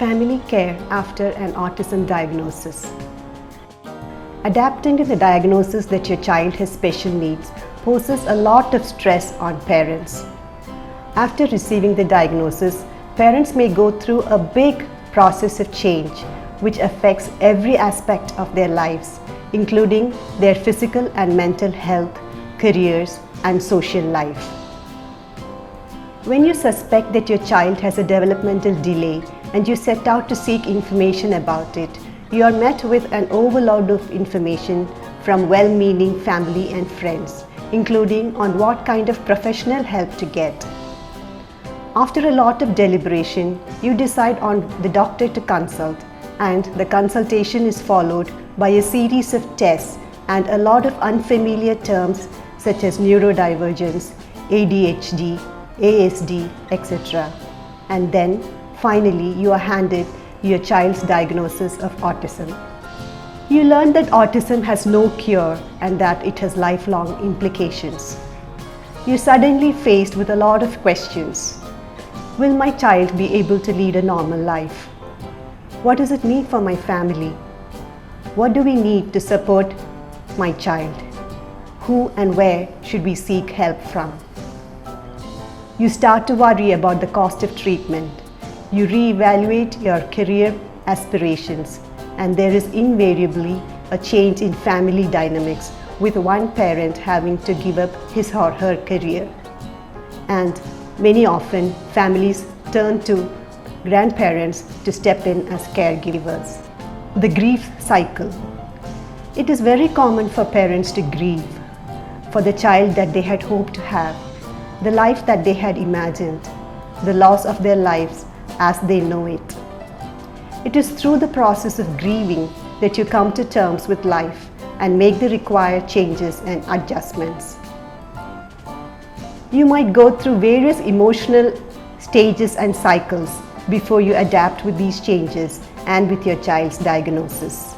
family care after an autism diagnosis. Adapting to the diagnosis that your child has special needs poses a lot of stress on parents. After receiving the diagnosis, parents may go through a big process of change which affects every aspect of their lives, including their physical and mental health, careers, and social life. When you suspect that your child has a developmental delay and you set out to seek information about it, you are met with an overload of information from well-meaning family and friends, including on what kind of professional help to get. After a lot of deliberation, you decide on the doctor to consult, and the consultation is followed by a series of tests and a lot of unfamiliar terms such as neurodivergence, ADHD, ASD, etc. And then, finally, you are handed your child's diagnosis of autism. You learn that autism has no cure and that it has lifelong implications. You're suddenly faced with a lot of questions. Will my child be able to lead a normal life? What does it mean for my family? What do we need to support my child? Who and where should we seek help from? You start to worry about the cost of treatment. You reevaluate your career aspirations, and there is invariably a change in family dynamics with one parent having to give up his or her career. And many often, families turn to grandparents to step in as caregivers. The grief cycle. It is very common for parents to grieve for the child that they had hoped to have, the life that they had imagined, the loss of their lives as they know it. It is through the process of grieving that you come to terms with life and make the required changes and adjustments. You might go through various emotional stages and cycles before you adapt with these changes and with your child's diagnosis.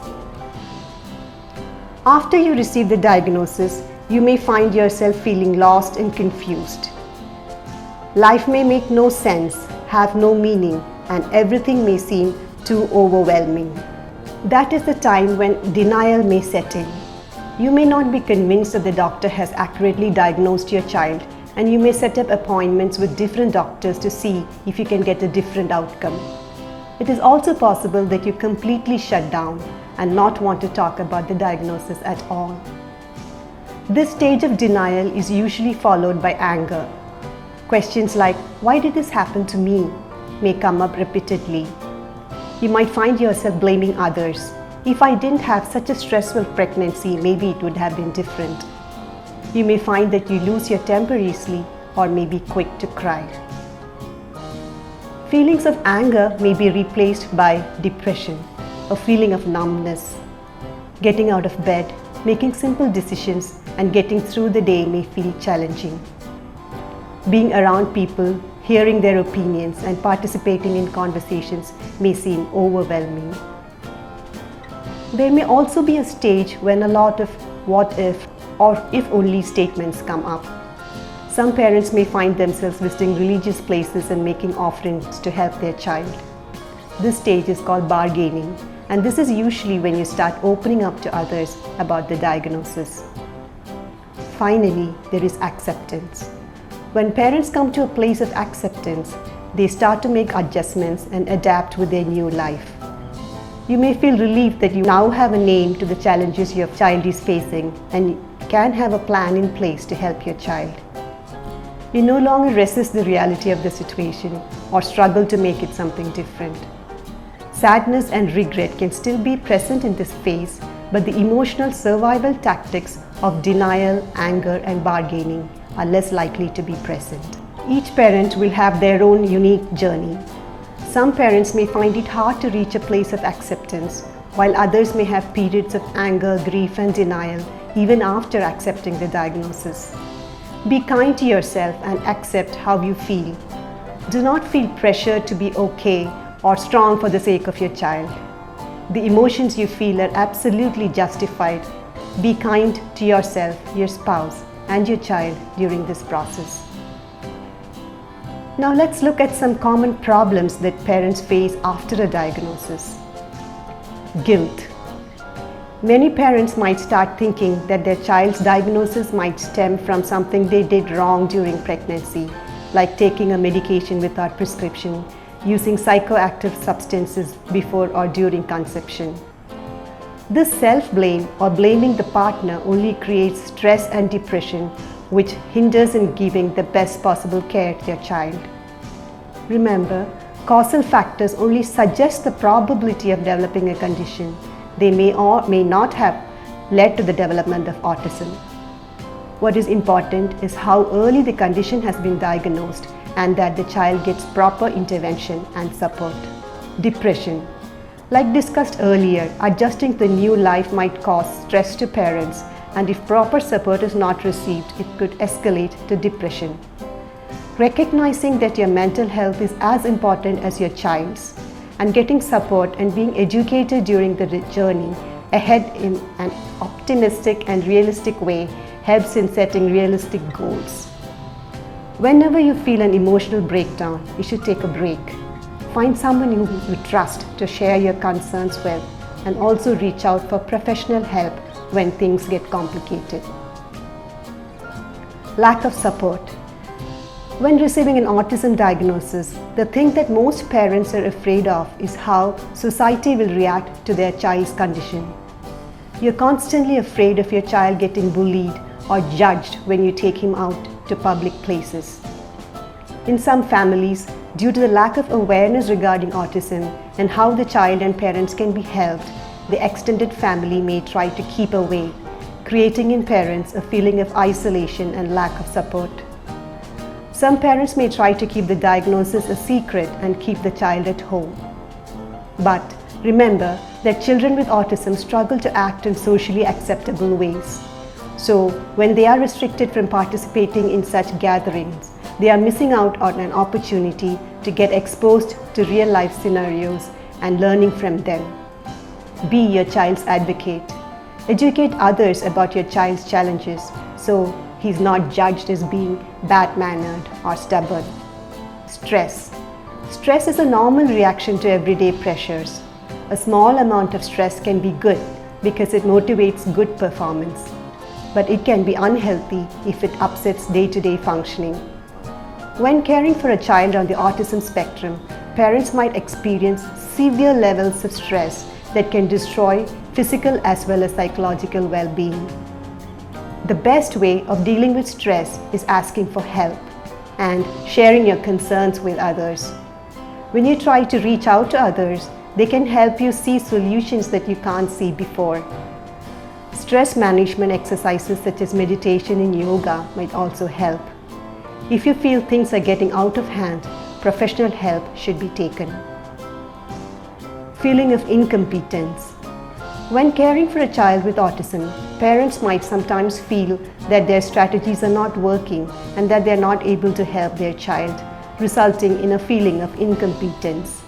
After you receive the diagnosis, you may find yourself feeling lost and confused. Life may make no sense, have no meaning, and everything may seem too overwhelming. That is the time when denial may set in. You may not be convinced that the doctor has accurately diagnosed your child, and you may set up appointments with different doctors to see if you can get a different outcome. It is also possible that you completely shut down and not want to talk about the diagnosis at all. This stage of denial is usually followed by anger. Questions like, "Why did this happen to me?" may come up repeatedly. You might find yourself blaming others. "If I didn't have such a stressful pregnancy, maybe it would have been different." You may find that you lose your temper easily or may be quick to cry. Feelings of anger may be replaced by depression, a feeling of numbness. Getting out of bed, making simple decisions, and getting through the day may feel challenging. Being around people, hearing their opinions, and participating in conversations may seem overwhelming. There may also be a stage when a lot of what if or if only statements come up. Some parents may find themselves visiting religious places and making offerings to help their child. This stage is called bargaining, and this is usually when you start opening up to others about the diagnosis. Finally, there is acceptance. When parents come to a place of acceptance, they start to make adjustments and adapt with their new life. You may feel relieved that you now have a name to the challenges your child is facing and can have a plan in place to help your child. You no longer resist the reality of the situation or struggle to make it something different. Sadness and regret can still be present in this phase, but the emotional survival tactics of denial, anger, and bargaining are less likely to be present. Each parent will have their own unique journey. Some parents may find it hard to reach a place of acceptance, while others may have periods of anger, grief, and denial even after accepting the diagnosis. Be kind to yourself and accept how you feel. Do not feel pressured to be okay or strong for the sake of your child. The emotions you feel are absolutely justified. Be kind to yourself, your spouse, and your child during this process. Now let's look at some common problems that parents face after a diagnosis. Guilt. Many parents might start thinking that their child's diagnosis might stem from something they did wrong during pregnancy, like taking a medication without prescription, using psychoactive substances before or during conception. This self-blame or blaming the partner only creates stress and depression, which hinders in giving the best possible care to your child. Remember, causal factors only suggest the probability of developing a condition. They may or may not have led to the development of autism. What is important is how early the condition has been diagnosed and that the child gets proper intervention and support. Depression. Like discussed earlier, adjusting to the new life might cause stress to parents, and if proper support is not received, it could escalate to depression. Recognizing that your mental health is as important as your child's, and getting support and being educated during the journey ahead in an optimistic and realistic way helps in setting realistic goals. Whenever you feel an emotional breakdown, you should take a break. Find someone you trust to share your concerns with, and also reach out for professional help when things get complicated. Lack of support. When receiving an autism diagnosis, the thing that most parents are afraid of is how society will react to their child's condition. You're constantly afraid of your child getting bullied or judged when you take him out to public places. In some families, due to the lack of awareness regarding autism and how the child and parents can be helped, the extended family may try to keep away, creating in parents a feeling of isolation and lack of support. Some parents may try to keep the diagnosis a secret and keep the child at home. But remember that children with autism struggle to act in socially acceptable ways. So when they are restricted from participating in such gatherings, they are missing out on an opportunity to get exposed to real-life scenarios and learning from them. Be your child's advocate. Educate others about your child's challenges so he's not judged as being bad-mannered or stubborn. Stress. Stress is a normal reaction to everyday pressures. A small amount of stress can be good because it motivates good performance, but it can be unhealthy if it upsets day-to-day functioning. When caring for a child on the autism spectrum, parents might experience severe levels of stress that can destroy physical as well as psychological well-being. The best way of dealing with stress is asking for help and sharing your concerns with others. When you try to reach out to others, they can help you see solutions that you can't see before. Stress management exercises such as meditation and yoga might also help. If you feel things are getting out of hand, professional help should be taken. Feeling of incompetence. When caring for a child with autism, parents might sometimes feel that their strategies are not working and that they are not able to help their child, resulting in a feeling of incompetence.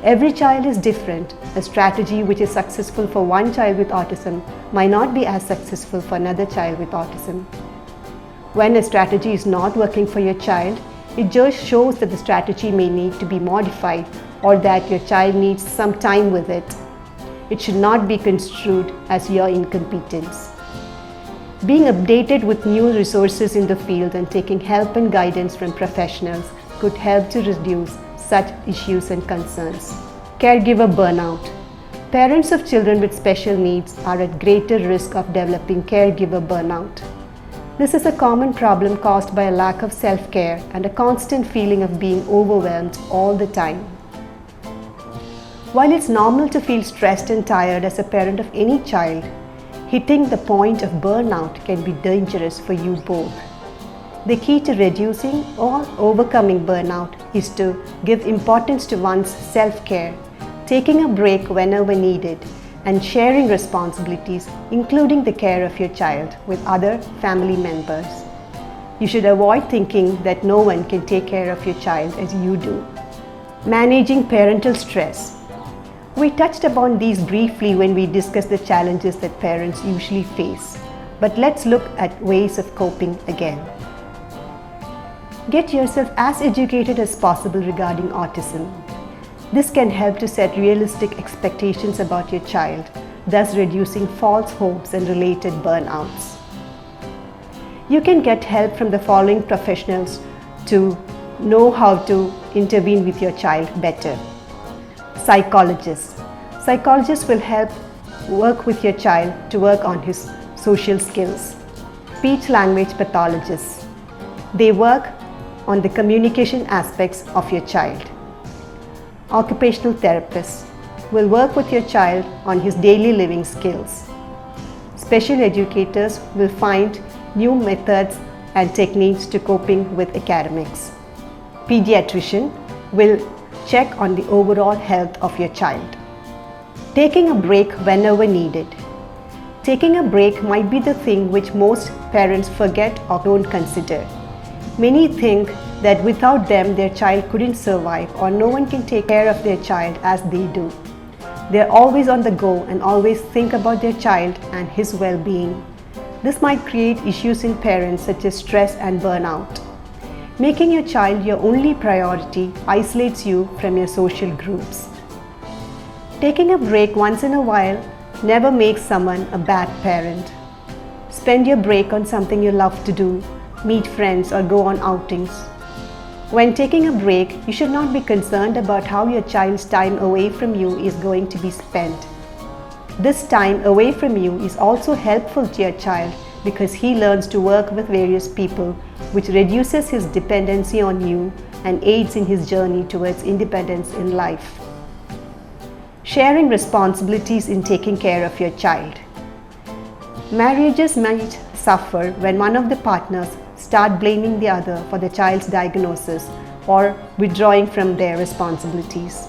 Every child is different. A strategy which is successful for one child with autism might not be as successful for another child with autism. When a strategy is not working for your child, it just shows that the strategy may need to be modified or that your child needs some time with it. It should not be construed as your incompetence. Being updated with new resources in the field and taking help and guidance from professionals could help to reduce such issues and concerns. Caregiver burnout. Parents of children with special needs are at greater risk of developing caregiver burnout. This is a common problem caused by a lack of self-care and a constant feeling of being overwhelmed all the time. While it's normal to feel stressed and tired as a parent of any child, hitting the point of burnout can be dangerous for you both. The key to reducing or overcoming burnout is to give importance to one's self-care, taking a break whenever needed, and sharing responsibilities, including the care of your child, with other family members. You should avoid thinking that no one can take care of your child as you do. Managing parental stress. We touched upon these briefly when we discussed the challenges that parents usually face, but let's look at ways of coping again. Get yourself as educated as possible regarding autism. This can help to set realistic expectations about your child, thus reducing false hopes and related burnouts. You can get help from the following professionals to know how to intervene with your child better. Psychologists. Psychologists will help work with your child to work on his social skills. Speech-language pathologists. They work on the communication aspects of your child. Occupational therapists will work with your child on his daily living skills. Special educators will find new methods and techniques to coping with academics. Pediatrician will check on the overall health of your child. Taking a break whenever needed. Taking a break might be the thing which most parents forget or don't consider. Many think that without them their child couldn't survive, or no one can take care of their child as they do. They're always on the go and always think about their child and his well-being. This might create issues in parents such as stress and burnout. Making your child your only priority isolates you from your social groups. Taking a break once in a while never makes someone a bad parent. Spend your break on something you love to do, meet friends or go on outings. When taking a break, you should not be concerned about how your child's time away from you is going to be spent. This time away from you is also helpful to your child because he learns to work with various people, which reduces his dependency on you and aids in his journey towards independence in life. Sharing responsibilities in taking care of your child. Marriages might suffer when one of the partners start blaming the other for the child's diagnosis or withdrawing from their responsibilities.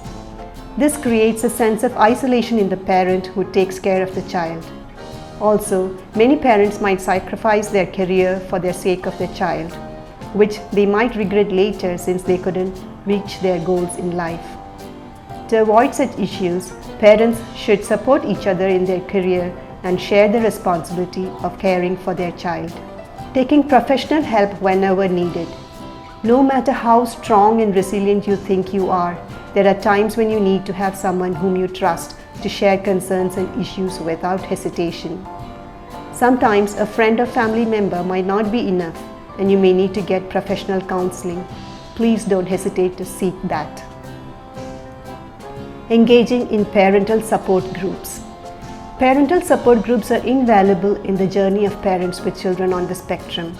This creates a sense of isolation in the parent who takes care of the child. Also, many parents might sacrifice their career for the sake of their child, which they might regret later since they couldn't reach their goals in life. To avoid such issues, parents should support each other in their career and share the responsibility of caring for their child. Taking professional help whenever needed. No matter how strong and resilient you think you are, there are times when you need to have someone whom you trust to share concerns and issues without hesitation. Sometimes a friend or family member might not be enough and you may need to get professional counseling. Please don't hesitate to seek that. Engaging in parental support groups. Parental support groups are invaluable in the journey of parents with children on the spectrum,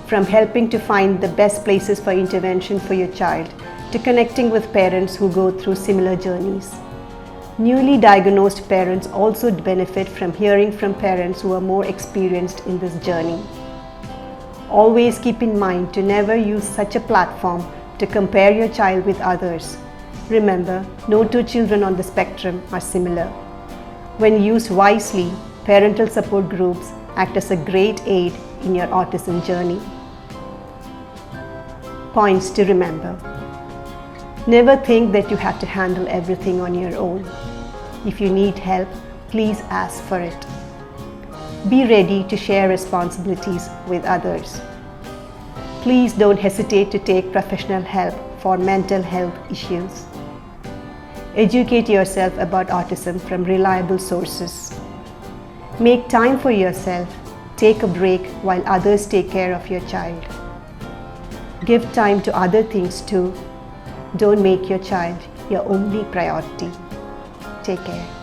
from helping to find the best places for intervention for your child to connecting with parents who go through similar journeys. Newly diagnosed parents also benefit from hearing from parents who are more experienced in this journey. Always keep in mind to never use such a platform to compare your child with others. Remember, no two children on the spectrum are similar. When used wisely, parental support groups act as a great aid in your autism journey. Points to remember. Never think that you have to handle everything on your own. If you need help, please ask for it. Be ready to share responsibilities with others. Please don't hesitate to take professional help for mental health issues. Educate yourself about autism from reliable sources. Make time for yourself. Take a break while others take care of your child. Give time to other things too. Don't make your child your only priority. Take care.